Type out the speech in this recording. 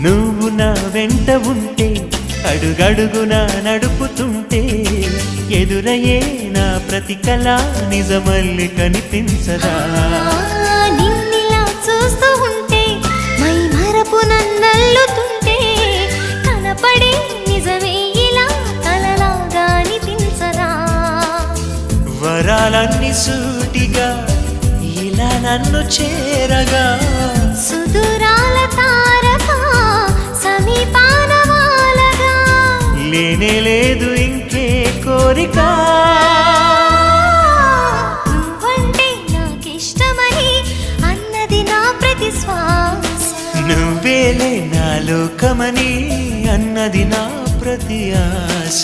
నువ్వు నా వెంట ఉంటే అడుగడుగునా నడుపుతుంటే ఎదురయ్యే నా ప్రతి కళ నిజమల్లి కనిపించదా నిన్నిలా చూస్తూ ఉంటే మై మరపు నన్నల్లుతుంటే కనపడే నిజమే ఇలా కలలాగా అనిపించదా వరాలన్నీ సూటిగా ఇలా నన్ను చేరగా సుదూరాల తారక సమీపాన వాలగా లేనే లేదు ఇంకే కోరిక నువ్వంటే నాకిష్టమని అన్నది నా ప్రతి శ్వాస నువ్వేలే నా లోకమని అన్నది నా ప్రతి ఆశ